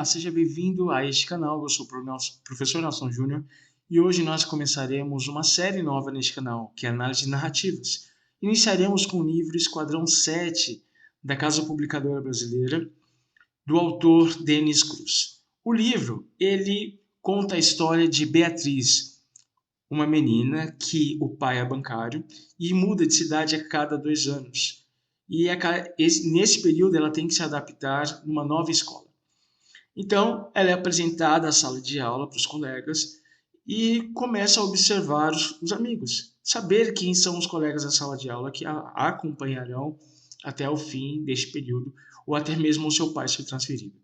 Olá, seja bem-vindo a este canal. Eu sou o professor Nelson Júnior e hoje nós começaremos uma série nova neste canal, que é Análise de Narrativas. Iniciaremos com o livro Esquadrão 7, da Casa Publicadora Brasileira, do autor Denis Cruz. O livro, ele conta a história de Beatriz, uma menina que o pai é bancário e muda de cidade a cada 2 anos. E nesse período ela tem que se adaptar numa nova escola. Então, ela é apresentada à sala de aula para os colegas e começa a observar os amigos, saber quem são os colegas da sala de aula que a acompanharão até o fim deste período, ou até mesmo o seu pai ser transferido.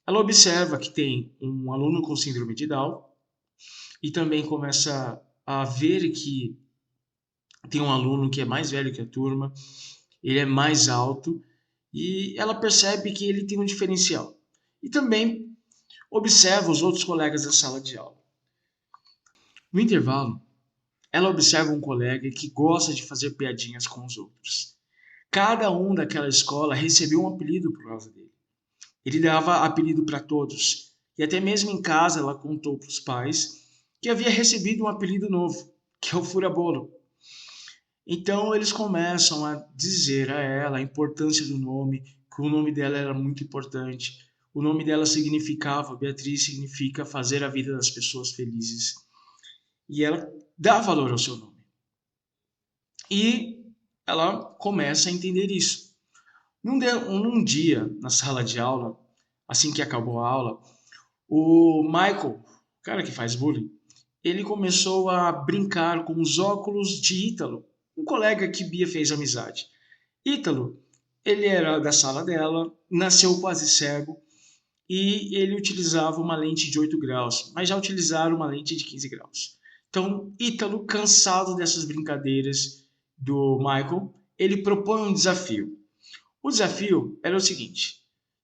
Ela observa que tem um aluno com síndrome de Down e também começa a ver que tem um aluno que é mais velho que a turma, ele é mais alto e ela percebe que ele tem um diferencial. E também observa os outros colegas da sala de aula. No intervalo, ela observa um colega que gosta de fazer piadinhas com os outros. Cada um daquela escola recebeu um apelido por causa dele. Ele dava apelido para todos. E até mesmo em casa ela contou para os pais que havia recebido um apelido novo, que é o Fura-Bolo. Então eles começam a dizer a ela a importância do nome, que o nome dela era muito importante. O nome dela significava, Beatriz significa fazer a vida das pessoas felizes. E ela dá valor ao seu nome. E ela começa a entender isso. Num dia, na sala de aula, assim que acabou a aula, o Michael, o cara que faz bullying, ele começou a brincar com os óculos de Ítalo, um colega que Bia fez amizade. Ítalo, ele era da sala dela, nasceu quase cego, e ele utilizava uma lente de 8 graus, mas já utilizaram uma lente de 15 graus. Então, Ítalo, cansado dessas brincadeiras do Michael, ele propõe um desafio. O desafio era o seguinte: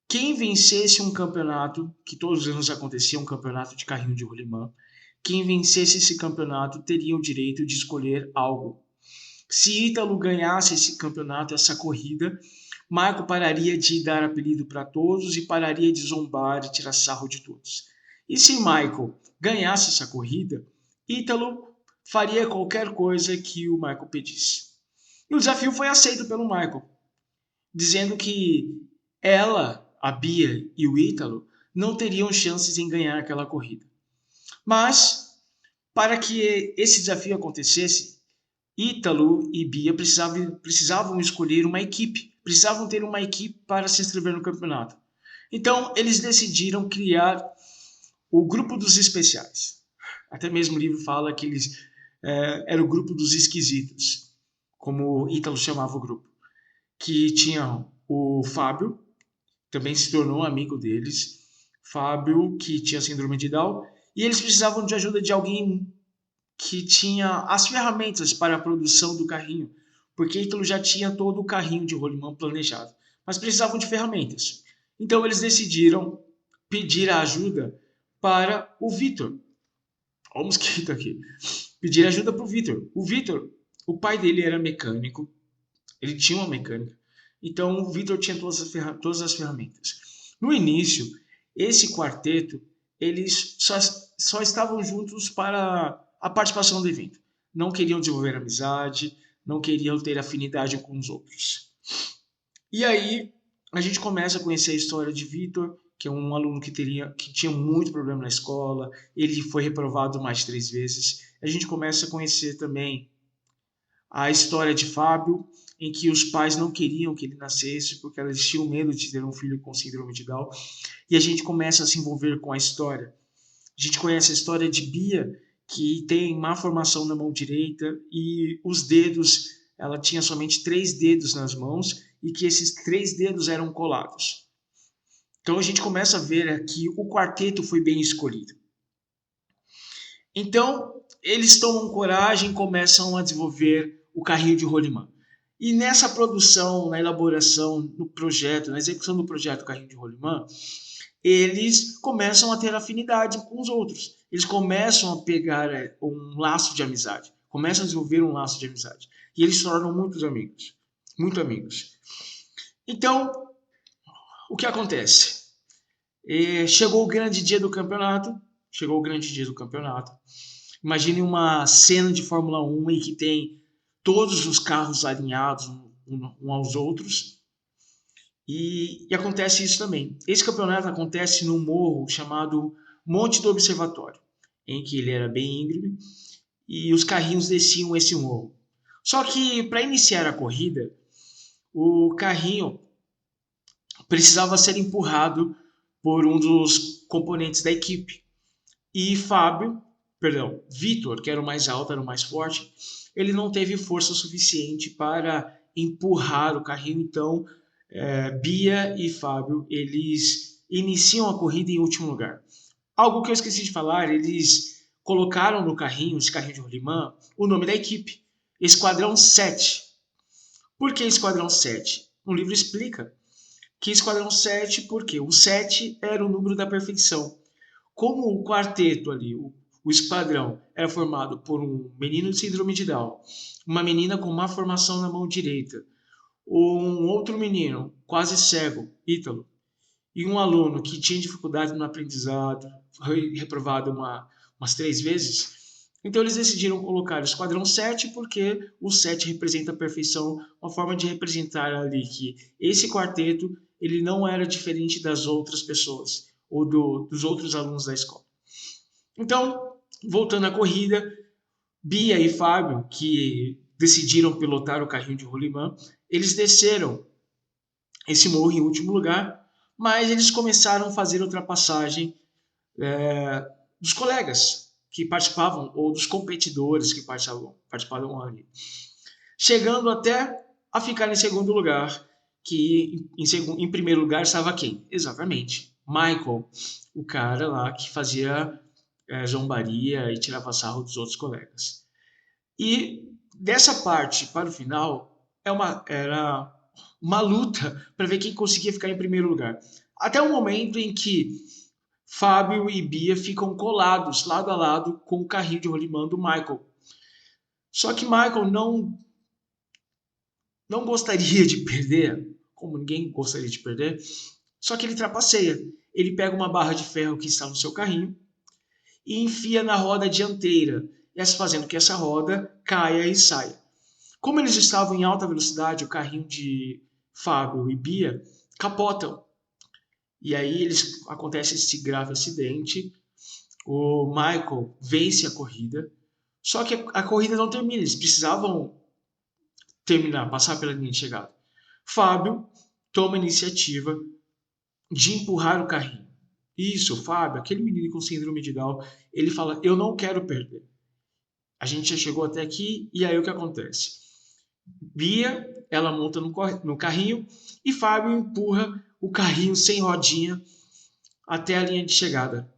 quem vencesse um campeonato, que todos os anos acontecia, um campeonato de carrinho de rolimã, quem vencesse esse campeonato teria o direito de escolher algo. Se Ítalo ganhasse esse campeonato, essa corrida, Michael pararia de dar apelido para todos e pararia de zombar e tirar sarro de todos. E se Michael ganhasse essa corrida, Ítalo faria qualquer coisa que o Michael pedisse. E o desafio foi aceito pelo Michael, dizendo que ela, a Bia e o Ítalo não teriam chances em ganhar aquela corrida. Mas, para que esse desafio acontecesse, Ítalo e Bia precisavam escolher uma equipe, precisavam ter uma equipe para se inscrever no campeonato. Então, eles decidiram criar o grupo dos especiais. Até mesmo o livro fala que eles era o grupo dos esquisitos, como Ítalo chamava o grupo. Que tinha o Fábio, também se tornou amigo deles, Fábio, que tinha síndrome de Down, e eles precisavam de ajuda de alguém que tinha as ferramentas para a produção do carrinho, porque Ítalo já tinha todo o carrinho de rolimã planejado, mas precisavam de ferramentas. Então eles decidiram pedir a ajuda para o Vitor. Olha o mosquito aqui. Pedir ajuda para o Vitor. O Vitor, o pai dele era mecânico, ele tinha uma mecânica, então o Vitor tinha todas as ferramentas. No início, esse quarteto, eles só estavam juntos para a participação do evento. Não queriam desenvolver amizade, não queriam ter afinidade com os outros. E aí, a gente começa a conhecer a história de Vitor, que é um aluno que tinha muito problema na escola, ele foi reprovado mais de 3 vezes. A gente começa a conhecer também a história de Fábio, em que os pais não queriam que ele nascesse, porque eles tinham medo de ter um filho com síndrome de Down. E a gente começa a se envolver com a história. A gente conhece a história de Bia, que tem má formação na mão direita e os dedos, ela tinha somente 3 dedos nas mãos e que esses 3 dedos eram colados. Então a gente começa a ver que o quarteto foi bem escolhido. Então eles tomam coragem e começam a desenvolver o carrinho de rolimã. E nessa produção, na elaboração, no projeto, na execução do projeto Carrinho de Rolimã, eles começam a ter afinidade com os outros. Eles começam a pegar um laço de amizade, começam a desenvolver um laço de amizade. E eles se tornam muitos amigos, muito amigos. Então, o que acontece? Chegou o grande dia do campeonato. Imagine uma cena de Fórmula 1 em que tem todos os carros alinhados um aos outros. E acontece isso também. Esse campeonato acontece num morro chamado Monte do Observatório, em que ele era bem íngreme e os carrinhos desciam esse morro. Só que para iniciar a corrida, o carrinho precisava ser empurrado por um dos componentes da equipe. E Vitor, que era o mais alto, era o mais forte, ele não teve força suficiente para empurrar o carrinho, então Bia e Fábio, eles iniciam a corrida em último lugar. Algo que eu esqueci de falar, eles colocaram no carrinho, esse carrinho de rolimã, o nome da equipe, Esquadrão 7. Por que Esquadrão 7? O livro explica que Esquadrão 7, porque o 7 era o número da perfeição. Como o quarteto ali, o esquadrão, era formado por um menino de síndrome de Down, uma menina com má formação na mão direita, um outro menino quase cego, Ítalo, e um aluno que tinha dificuldade no aprendizado, foi reprovado umas 3 vezes. Então eles decidiram colocar o Esquadrão 7 porque o 7 representa a perfeição, uma forma de representar ali que esse quarteto ele não era diferente das outras pessoas ou dos outros alunos da escola. Então, voltando à corrida, Bia e Fábio, que decidiram pilotar o carrinho de rolimã, eles desceram esse morro em último lugar, mas eles começaram a fazer ultrapassagem dos colegas que participavam ou dos competidores que participavam ali, chegando até a ficar em segundo lugar, que em primeiro lugar estava quem? Exatamente, Michael, o cara lá que fazia zombaria e tirava sarro dos outros colegas. E dessa parte para o final era uma luta para ver quem conseguia ficar em primeiro lugar. Até o momento em que Fábio e Bia ficam colados lado a lado com o carrinho de rolimã do Michael. Só que Michael não gostaria de perder, como ninguém gostaria de perder, só que ele trapaceia. Ele pega uma barra de ferro que está no seu carrinho e enfia na roda dianteira, fazendo que essa roda caia e saia. Como eles estavam em alta velocidade, o carrinho de Fábio e Bia capotam. E aí acontece esse grave acidente. O Michael vence a corrida. Só que a corrida não termina. Eles precisavam terminar, passar pela linha de chegada. Fábio toma a iniciativa de empurrar o carrinho. Isso, Fábio, aquele menino com síndrome de Down, ele fala: eu não quero perder. A gente já chegou até aqui e aí o que acontece? Bia, ela monta no carrinho e Fábio empurra o carrinho sem rodinha até a linha de chegada.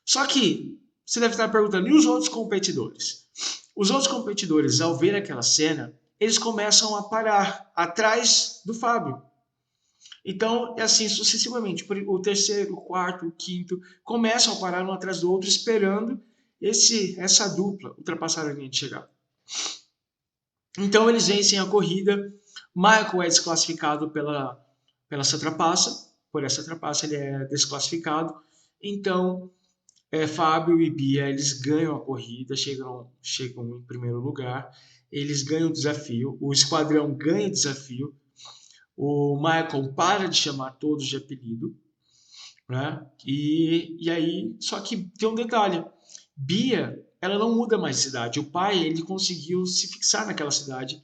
Só que você deve estar perguntando, e os outros competidores? Os outros competidores, ao ver aquela cena, eles começam a parar atrás do Fábio. Então, é assim sucessivamente. O terceiro, o quarto, o quinto começam a parar um atrás do outro, esperando essa dupla ultrapassar a linha de chegada. Então, eles vencem a corrida. Michael é desclassificado pela essa trapaça. Por essa trapaça, ele é desclassificado. Então, Fábio e Bia, eles ganham a corrida, chegam em primeiro lugar. Eles ganham o desafio. O esquadrão ganha o desafio. O Michael para de chamar todos de apelido, né? E aí, só que tem um detalhe: Bia, ela não muda mais de cidade. O pai, ele conseguiu se fixar naquela cidade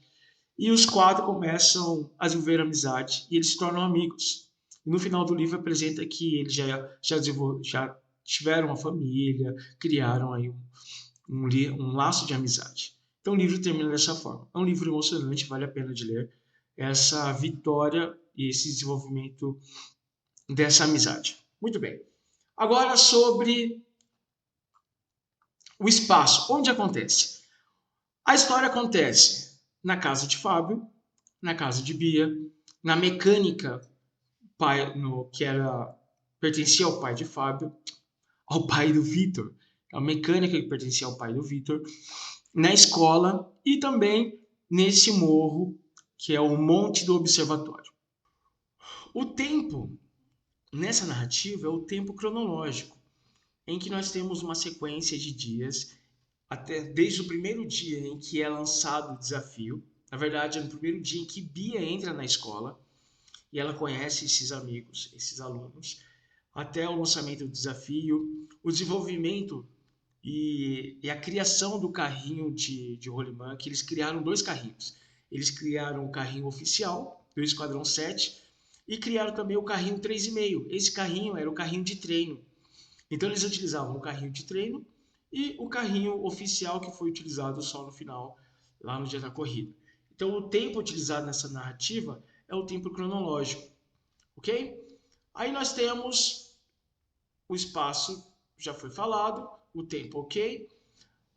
e os 4 começam a desenvolver amizade e eles se tornam amigos. E no final do livro apresenta que eles já tiveram uma família, criaram aí um laço de amizade. Então o livro termina dessa forma. É um livro emocionante, vale a pena de ler. Essa vitória e esse desenvolvimento dessa amizade. Muito bem. Agora sobre o espaço. Onde acontece? A história acontece na casa de Fábio, na casa de Bia, na mecânica que pertencia ao pai de Fábio, ao pai do Vitor, a mecânica que pertencia ao pai do Vitor, na escola e também nesse morro que é o Monte do Observatório. O tempo nessa narrativa é o tempo cronológico, em que nós temos uma sequência de dias, até desde o primeiro dia em que é lançado o desafio. Na verdade, é no primeiro dia em que Bia entra na escola e ela conhece esses amigos, esses alunos, até o lançamento do desafio, o desenvolvimento e a criação do carrinho de rolimã, que eles criaram dois carrinhos. Eles criaram o carrinho oficial do Esquadrão 7 e criaram também o carrinho 3,5. Esse carrinho era o carrinho de treino. Então eles utilizavam o carrinho de treino e o carrinho oficial que foi utilizado só no final, lá no dia da corrida. Então o tempo utilizado nessa narrativa é o tempo cronológico, ok? Aí nós temos o espaço, já foi falado, o tempo, ok?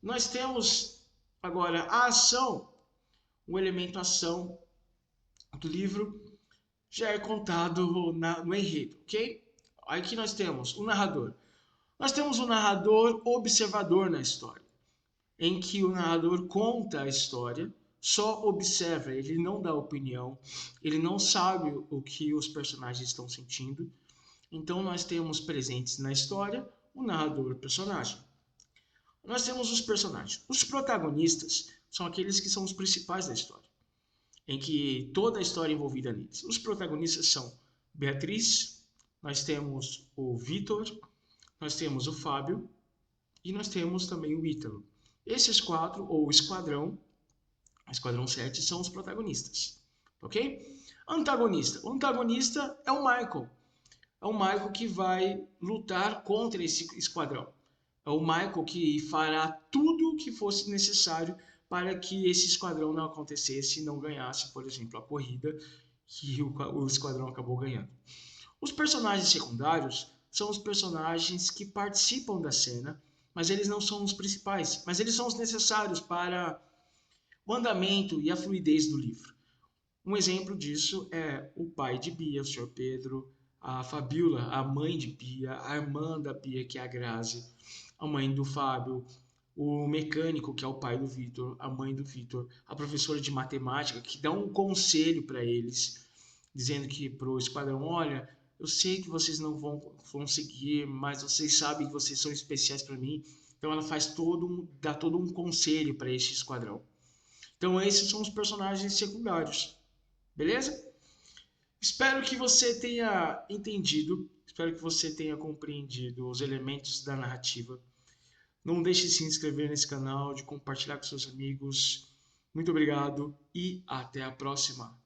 Nós temos agora a ação, o elemento ação do livro já é contado no enredo, ok? Aí que nós temos o narrador. Nós temos o narrador observador na história, em que o narrador conta a história, só observa, ele não dá opinião, ele não sabe o que os personagens estão sentindo. Então nós temos presentes na história o narrador personagem. Nós temos os personagens. Os protagonistas são aqueles que são os principais da história, em que toda a história é envolvida neles. Os protagonistas são Beatriz, nós temos o Vitor, nós temos o Fábio e nós temos também o Ítalo. Esses quatro, ou o Esquadrão 7, são os protagonistas, ok? Antagonista. O antagonista é o Michael. É o Michael que vai lutar contra esse esquadrão. É o Michael que fará tudo o que fosse necessário para que esse esquadrão não acontecesse e não ganhasse, por exemplo, a corrida que o esquadrão acabou ganhando. Os personagens secundários são os personagens que participam da cena, mas eles não são os principais, mas eles são os necessários para o andamento e a fluidez do livro. Um exemplo disso é o pai de Bia, o Sr. Pedro, a Fabiola, a mãe de Bia, a irmã da Bia, que é a Grazi, a mãe do Fábio, o mecânico, que é o pai do Vitor, a mãe do Vitor, a professora de matemática, que dá um conselho para eles, dizendo que para o esquadrão, olha, eu sei que vocês não vão conseguir, mas vocês sabem que vocês são especiais para mim. Então ela dá todo um conselho para este esquadrão. Então esses são os personagens secundários, beleza? Espero que você tenha entendido, espero que você tenha compreendido os elementos da narrativa. Não deixe de se inscrever nesse canal, de compartilhar com seus amigos. Muito obrigado e até a próxima.